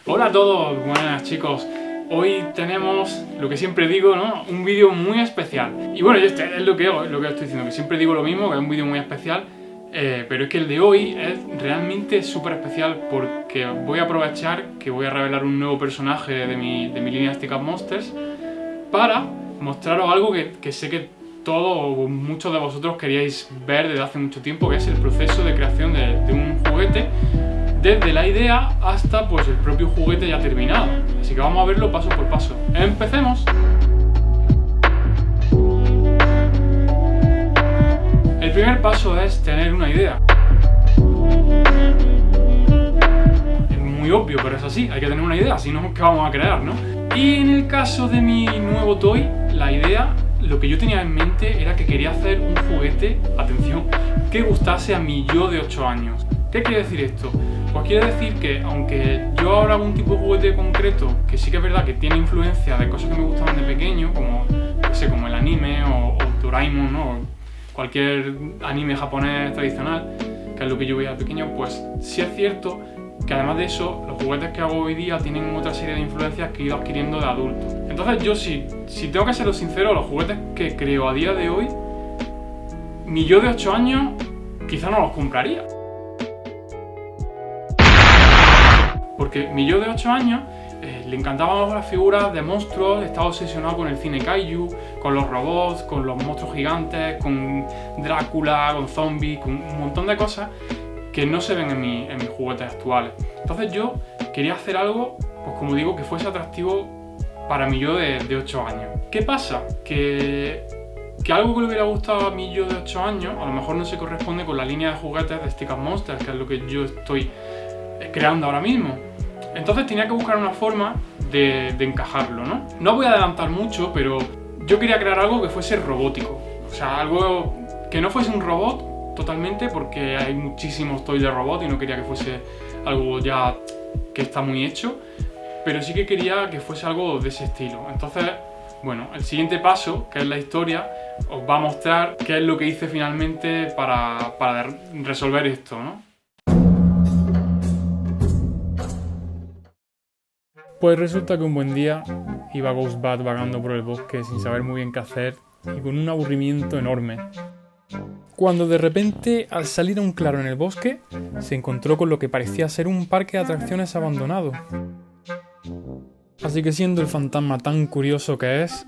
Hola a todos, buenas chicos. Hoy tenemos lo que siempre digo, ¿no? Un vídeo muy especial. Y bueno, es lo que estoy diciendo, que siempre digo lo mismo, que es un vídeo muy especial. Pero es que el de hoy es realmente súper especial porque voy a aprovechar que voy a revelar un nuevo personaje de mi línea de Stick Up Monsters para mostraros algo que sé que todos o muchos de vosotros queríais ver desde hace mucho tiempo, que es el proceso de creación de un juguete desde la idea hasta pues el propio juguete ya terminado. Así que vamos a verlo paso por paso. ¡Empecemos! El primer paso es tener una idea. Es muy obvio, pero es así, hay que tener una idea, si no, ¿qué vamos a crear, no? Y en el caso de mi nuevo toy, la idea, lo que yo tenía en mente era que quería hacer un juguete, atención, que gustase a mi yo de 8 años. ¿Qué quiere decir esto? Pues quiere decir que aunque yo ahora hago un tipo de juguete concreto, que sí que es verdad que tiene influencia de cosas que me gustaban de pequeño, como, no sé, como el anime o Doraemon, ¿no? O cualquier anime japonés tradicional, que es lo que yo veía de pequeño, pues sí es cierto que además de eso, los juguetes que hago hoy día tienen otra serie de influencias que he ido adquiriendo de adulto. Entonces yo si tengo que serlo sincero, los juguetes que creo a día de hoy, mi yo de 8 años quizá no los compraría. Porque mi yo de 8 años le encantaban las figuras de monstruos, estaba obsesionado con el cine kaiju, con los robots, con los monstruos gigantes, con Drácula, con zombies, con un montón de cosas que no se ven en mis juguetes actuales. Entonces yo quería hacer algo, pues como digo, que fuese atractivo para mi yo de 8 años. ¿Qué pasa? Que algo que le hubiera gustado a mi yo de 8 años a lo mejor no se corresponde con la línea de juguetes de Stick Up Monsters, que es lo que yo estoy creando ahora mismo. Entonces tenía que buscar una forma de encajarlo, ¿no? No voy a adelantar mucho, pero yo quería crear algo que fuese robótico. O sea, algo que no fuese un robot totalmente, porque hay muchísimos toys de robot y no quería que fuese algo ya que está muy hecho, pero sí que quería que fuese algo de ese estilo. Entonces, bueno, el siguiente paso, que es la historia, os va a mostrar qué es lo que hice finalmente para resolver esto, ¿no? Pues resulta que un buen día iba Ghostbat vagando por el bosque sin saber muy bien qué hacer y con un aburrimiento enorme. Cuando de repente, al salir a un claro en el bosque, se encontró con lo que parecía ser un parque de atracciones abandonado. Así que siendo el fantasma tan curioso que es,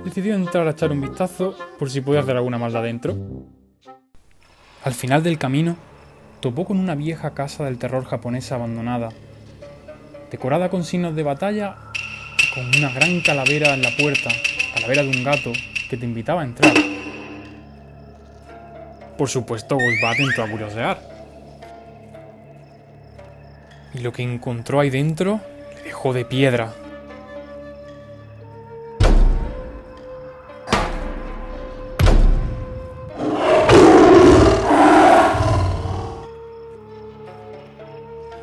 decidió entrar a echar un vistazo por si podía hacer alguna maldad dentro. Al final del camino, topó con una vieja casa del terror japonesa abandonada, decorada con signos de batalla y con una gran calavera en la puerta, calavera de un gato que te invitaba a entrar. Por supuesto, Ghostbat entró a curiosear. Y lo que encontró ahí dentro le dejó de piedra.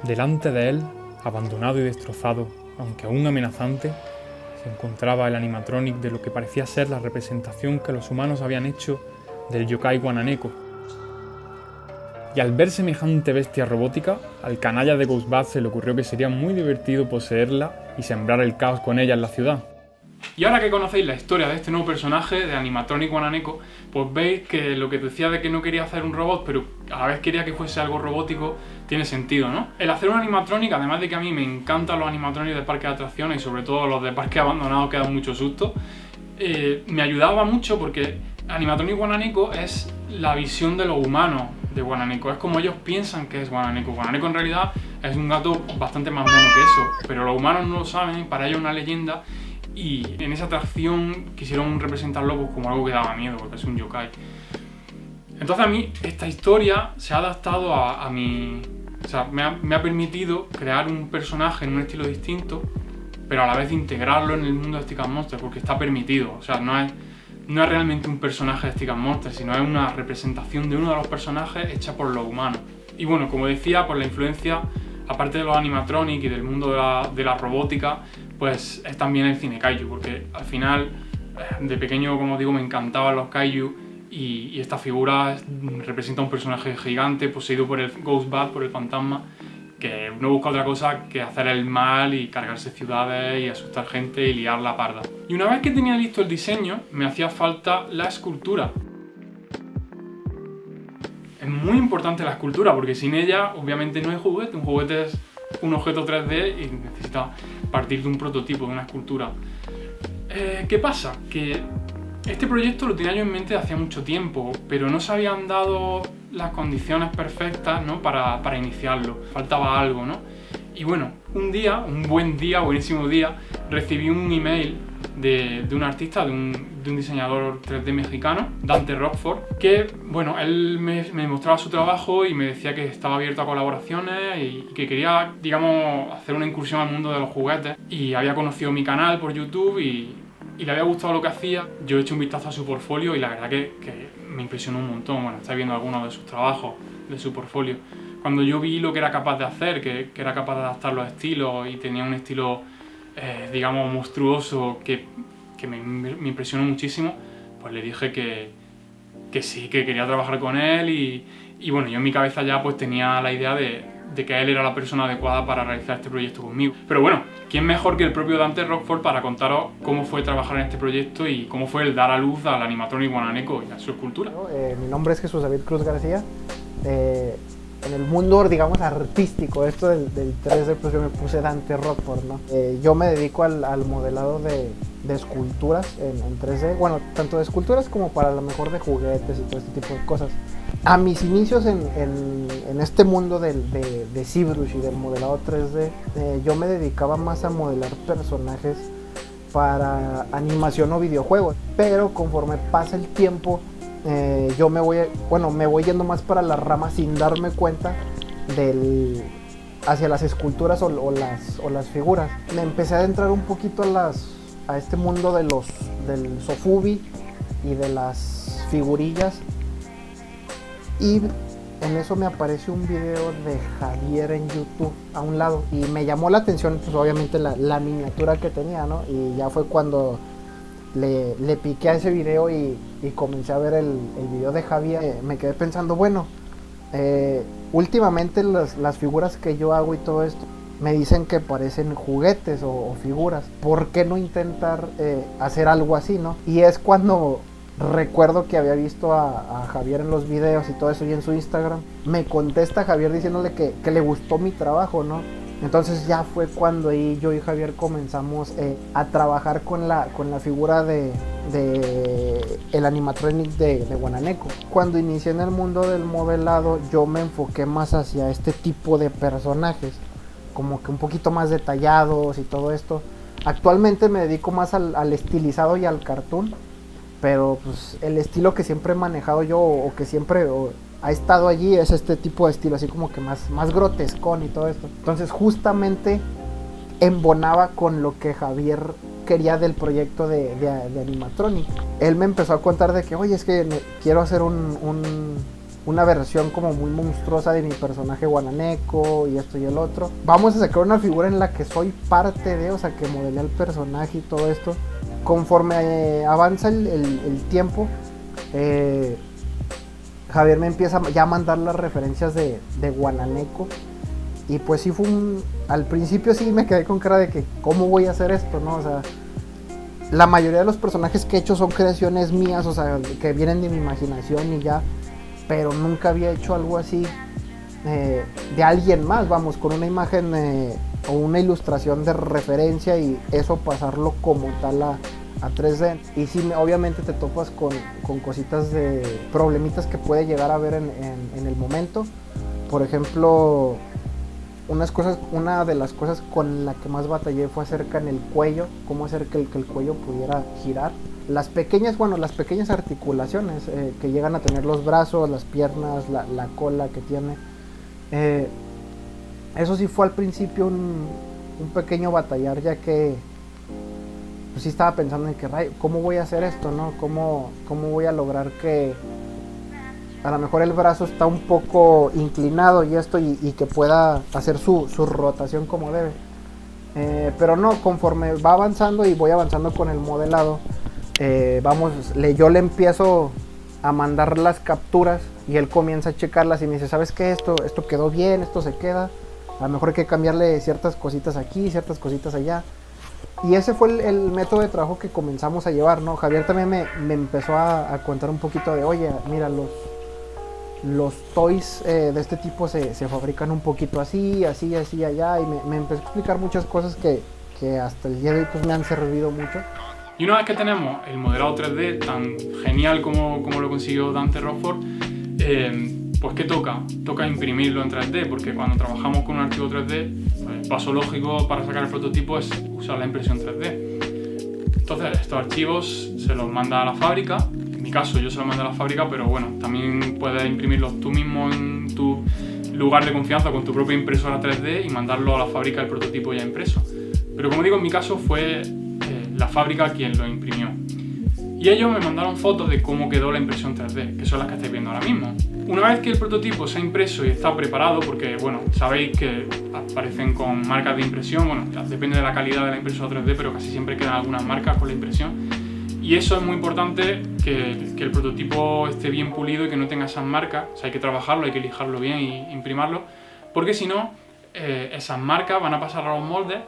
Delante de él, abandonado y destrozado, aunque aún amenazante, se encontraba el animatronic de lo que parecía ser la representación que los humanos habían hecho del yokai Wananeko. Y al ver semejante bestia robótica, al canalla de Ghostbat se le ocurrió que sería muy divertido poseerla y sembrar el caos con ella en la ciudad. Y ahora que conocéis la historia de este nuevo personaje, de Animatronic Wananeko, pues veis que lo que decía de que no quería hacer un robot, pero a la vez quería que fuese algo robótico, tiene sentido, ¿no? El hacer un animatronic, además de que a mí me encantan los animatronics de parques de atracciones y sobre todo los de parques abandonados que dan mucho susto, me ayudaba mucho porque Animatronic Wananeko es la visión de lo humano de Wananeko, es como ellos piensan que es Wananeko. Wananeko en realidad es un gato bastante más mono que eso, pero los humanos no lo saben, para ellos es una leyenda. Y en esa atracción quisieron representarlo pues como algo que daba miedo, porque es un yokai. Entonces a mí esta historia se ha adaptado a mi... O sea, me ha permitido crear un personaje en un estilo distinto, pero a la vez integrarlo en el mundo de Stick Up Monsters, porque está permitido. O sea, no es realmente un personaje de Stick Up Monsters, sino es una representación de uno de los personajes hecha por los humanos. Y bueno, como decía, por la influencia, aparte de los animatronics y del mundo de la robótica, pues es también el cine kaiju, porque al final, de pequeño, como digo, me encantaban los kaiju y esta figura representa un personaje gigante poseído por el Ghostbat, por el fantasma, que no busca otra cosa que hacer el mal y cargarse ciudades y asustar gente y liar la parda. Y una vez que tenía listo el diseño, me hacía falta la escultura. Es muy importante la escultura porque sin ella obviamente no hay juguete. Un juguete es un objeto 3D y necesita partir de un prototipo, de una escultura. ¿Qué pasa? Que este proyecto lo tenía yo en mente hacía mucho tiempo, pero no se habían dado las condiciones perfectas, ¿no? para iniciarlo. Faltaba algo, ¿no? Y bueno, un buen día, buenísimo día, recibí un email de un artista, de un diseñador 3D mexicano, Dante Rockford, que, bueno, él me mostraba su trabajo y me decía que estaba abierto a colaboraciones y que quería, digamos, hacer una incursión al mundo de los juguetes. Y había conocido mi canal por YouTube y le había gustado lo que hacía. Yo he hecho un vistazo a su portfolio y la verdad que me impresionó un montón. Bueno, estáis viendo algunos de sus trabajos, de su portfolio. Cuando yo vi lo que era capaz de hacer, que era capaz de adaptar los estilos y tenía un estilo, digamos, monstruoso que me impresionó muchísimo, pues le dije que sí, que quería trabajar con él y bueno, yo en mi cabeza ya pues tenía la idea de que él era la persona adecuada para realizar este proyecto conmigo. Pero bueno, ¿quién mejor que el propio Dante Rockford para contaros cómo fue trabajar en este proyecto y cómo fue el dar a luz al animatronic Guananeco y a su escultura? Mi nombre es Jesús David Cruz García. En el mundo, digamos, artístico, esto del 3D, pues yo me puse Dante Rockford, ¿no? Yo me dedico al modelado de esculturas en 3D, bueno, tanto de esculturas como para lo mejor de juguetes y todo este tipo de cosas. A mis inicios en este mundo de ZBrush y del modelado 3D, yo me dedicaba más a modelar personajes para animación o videojuegos, pero conforme pasa el tiempo, yo me voy yendo más para la rama sin darme cuenta hacia las esculturas o las figuras. Me empecé a adentrar un poquito a este mundo del sofubi y de las figurillas, y en eso me apareció un video de Javier en YouTube a un lado y me llamó la atención, pues obviamente la miniatura que tenía, ¿no? Y ya fue cuando le piqué a ese video y comencé a ver el video de Javier. Me quedé pensando, bueno, últimamente las figuras que yo hago y todo esto me dicen que parecen juguetes o figuras. ¿Por qué no intentar hacer algo así, no? Y es cuando recuerdo que había visto a Javier en los videos y todo eso, y en su Instagram me contesta Javier diciéndole que le gustó mi trabajo, ¿no? Entonces ya fue cuando ahí yo y Javier comenzamos a trabajar con la figura de el animatronic de Guananeco. Cuando inicié en el mundo del modelado, yo me enfoqué más hacia este tipo de personajes, como que un poquito más detallados y todo esto. Actualmente me dedico más al estilizado y al cartoon, pero pues el estilo que siempre he manejado yo o que siempre ha estado allí es este tipo de estilo, así como que más grotescón y todo esto. Entonces justamente embonaba con lo que Javier quería del proyecto de animatronic. Él me empezó a contar de que, oye, es que quiero hacer una versión como muy monstruosa de mi personaje Guananeco y esto y el otro. Vamos a sacar una figura en la que soy parte de, o sea, que modelé al personaje y todo esto. Conforme avanza el tiempo, Javier me empieza ya a mandar las referencias de Guananeco. Y pues sí fue al principio sí me quedé con cara de que ¿cómo voy a hacer esto? ¿No? O sea, la mayoría de los personajes que he hecho son creaciones mías, o sea, que vienen de mi imaginación y ya. Pero nunca había hecho algo así de alguien más, vamos, con una imagen o una ilustración de referencia y eso pasarlo como tal a 3D. Y sí, obviamente te topas con cositas de problemitas que puede llegar a haber en el momento. Por ejemplo, una de las cosas con la que más batallé fue acerca en el cuello, cómo hacer que el cuello pudiera girar. Las pequeñas articulaciones que llegan a tener los brazos, las piernas, la cola que tiene. Eso sí fue al principio un pequeño batallar, ya que pues sí estaba pensando en que, ¿cómo voy a hacer esto, no? ¿Cómo voy a lograr que a lo mejor el brazo está un poco inclinado y esto y que pueda hacer su rotación como debe? Pero no, conforme va avanzando y voy avanzando con el modelado, yo le empiezo a mandar las capturas y él comienza a checarlas y me dice, ¿sabes qué? Esto quedó bien, esto se queda. a lo mejor hay que cambiarle ciertas cositas aquí, ciertas cositas allá. Y ese fue el método de trabajo que comenzamos a llevar, ¿no? Javier también me empezó a contar un poquito de, oye, mira, los toys de este tipo se fabrican un poquito así, allá, y me empezó a explicar muchas cosas que hasta el día de hoy pues, me han servido mucho. Y una vez que tenemos el modelado 3D tan genial como lo consiguió Dante Rockford, pues ¿qué toca? Toca imprimirlo en 3D, porque cuando trabajamos con un archivo 3D, pues, el paso lógico para sacar el prototipo es usar la impresión 3D. Entonces estos archivos se los manda a la fábrica. En mi caso yo se los mando a la fábrica, pero bueno, también puedes imprimirlos tú mismo en tu lugar de confianza con tu propia impresora 3D y mandarlo a la fábrica el prototipo ya impreso. Pero como digo, en mi caso fue la fábrica quien lo imprimió. Y ellos me mandaron fotos de cómo quedó la impresión 3D, que son las que estáis viendo ahora mismo. Una vez que el prototipo se ha impreso y está preparado, porque bueno, sabéis que aparecen con marcas de impresión, bueno, depende de la calidad de la impresora 3D, pero casi siempre quedan algunas marcas con la impresión. Y eso es muy importante, que el prototipo esté bien pulido y que no tenga esas marcas. O sea, hay que trabajarlo, hay que lijarlo bien y imprimirlo, porque si no, esas marcas van a pasar a los moldes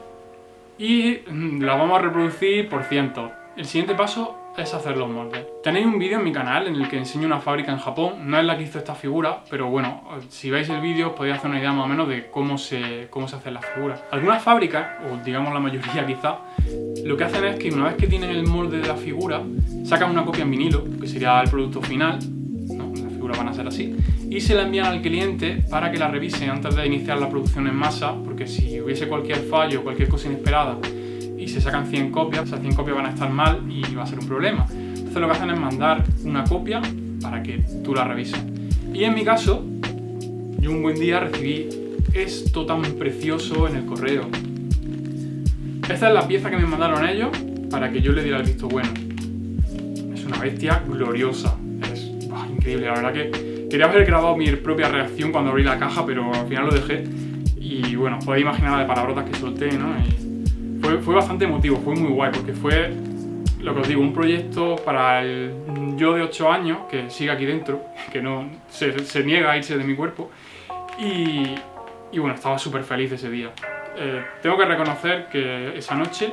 y las vamos a reproducir por cientos. El siguiente paso es hacer los moldes. Tenéis un vídeo en mi canal en el que enseño una fábrica en Japón. No es la que hizo esta figura, pero bueno, si veis el vídeo os podéis hacer una idea más o menos de cómo se hacen las figuras. Algunas fábricas, o digamos la mayoría quizá, lo que hacen es que una vez que tienen el molde de la figura, sacan una copia en vinilo, que sería el producto final, ¿no? Las figuras van a ser así, y se la envían al cliente para que la revise antes de iniciar la producción en masa, porque si hubiese cualquier fallo, cualquier cosa inesperada, y se sacan 100 copias, esas 100 copias van a estar mal y va a ser un problema. Entonces lo que hacen es mandar una copia para que tú la revises. Y en mi caso, yo un buen día recibí esto tan precioso en el correo. Esta es la pieza que me mandaron ellos para que yo le diera el visto bueno. Es una bestia gloriosa, es increíble. La verdad que quería haber grabado mi propia reacción cuando abrí la caja, pero al final lo dejé. Y bueno, podéis imaginar la de palabrotas que solté, ¿no? Fue bastante emotivo, fue muy guay, porque fue, lo que os digo, un proyecto para el yo de 8 años, que sigue aquí dentro, que no se niega a irse de mi cuerpo, y bueno, estaba súper feliz ese día. Tengo que reconocer que esa noche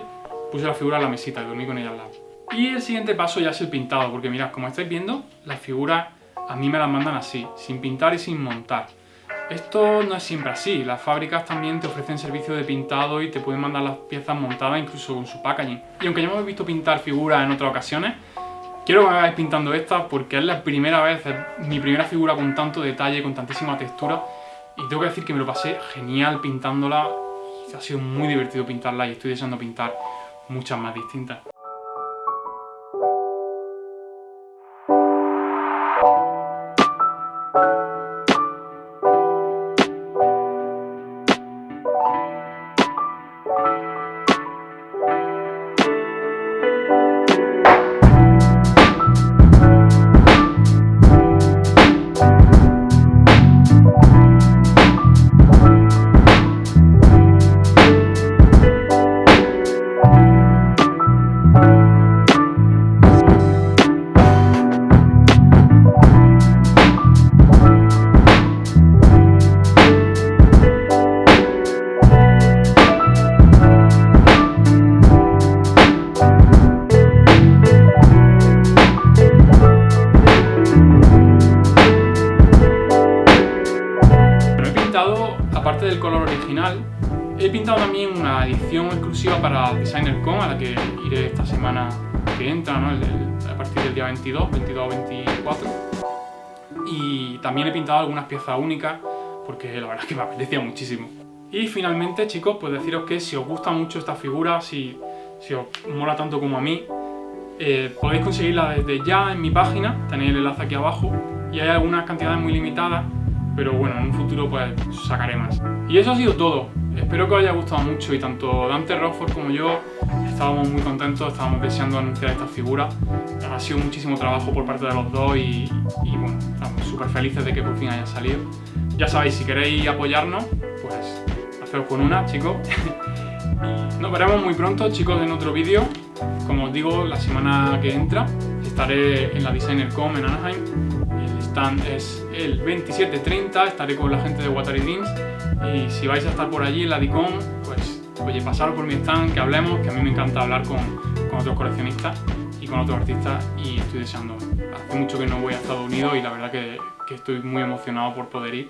puse la figura en la mesita y dormí con ella al lado. Y el siguiente paso ya es el pintado, porque mirad, como estáis viendo, las figuras a mí me las mandan así, sin pintar y sin montar. Esto no es siempre así, las fábricas también te ofrecen servicio de pintado y te pueden mandar las piezas montadas incluso con su packaging. Y aunque ya me habéis visto pintar figuras en otras ocasiones, quiero que me hagáis pintando esta porque es la primera vez, es mi primera figura con tanto detalle, con tantísima textura, y tengo que decir que me lo pasé genial pintándola. Ha sido muy divertido pintarla y estoy deseando pintar muchas más distintas. Aparte del color original, he pintado también una edición exclusiva para DesignerCon, a la que iré esta semana que entra, ¿no? A partir del día 22 o 24. Y también he pintado algunas piezas únicas, porque la verdad es que me apetecía muchísimo. Y finalmente, chicos, pues deciros que si os gusta mucho esta figura, si os mola tanto como a mí, podéis conseguirla desde ya en mi página, tenéis el enlace aquí abajo, y hay algunas cantidades muy limitadas, pero bueno, en un futuro pues sacaré más. Y eso ha sido todo. Espero que os haya gustado mucho y tanto Dante Rockford como yo estábamos muy contentos, estábamos deseando anunciar esta figura. Ha sido muchísimo trabajo por parte de los dos y bueno, estamos súper felices de que por fin haya salido. Ya sabéis, si queréis apoyarnos, pues haceros con una, chicos. Y nos veremos muy pronto, chicos, en otro vídeo. Como os digo, la semana que entra estaré en la DesignerCon en Anaheim. El stand es el 27-30, estaré con la gente de Watari Dreams Y si vais a estar por allí en la Dicon, pues oye, pasaros por mi stand, que hablemos, que a mí me encanta hablar con otros coleccionistas y con otros artistas, y estoy deseando. Hace mucho que no voy a Estados Unidos y la verdad que estoy muy emocionado por poder ir.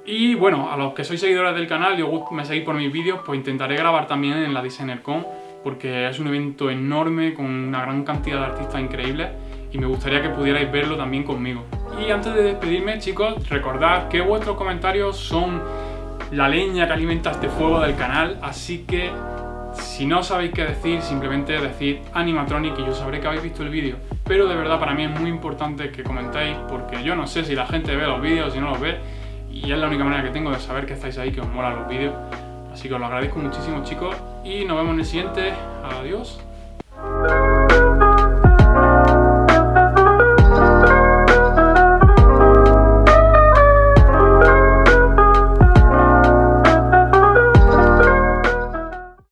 Y bueno, a los que sois seguidores del canal y me seguís por mis vídeos, pues intentaré grabar también en la DesignerCon, porque es un evento enorme con una gran cantidad de artistas increíbles y me gustaría que pudierais verlo también conmigo. Y antes de despedirme, chicos, recordad que vuestros comentarios son la leña que alimenta este fuego del canal, así que si no sabéis qué decir, simplemente decid Animatronic y yo sabré que habéis visto el vídeo. Pero de verdad para mí es muy importante que comentéis, porque yo no sé si la gente ve los vídeos, si no los ve, y es la única manera que tengo de saber que estáis ahí, que os molan los vídeos. Así que os lo agradezco muchísimo, chicos, y nos vemos en el siguiente. Adiós.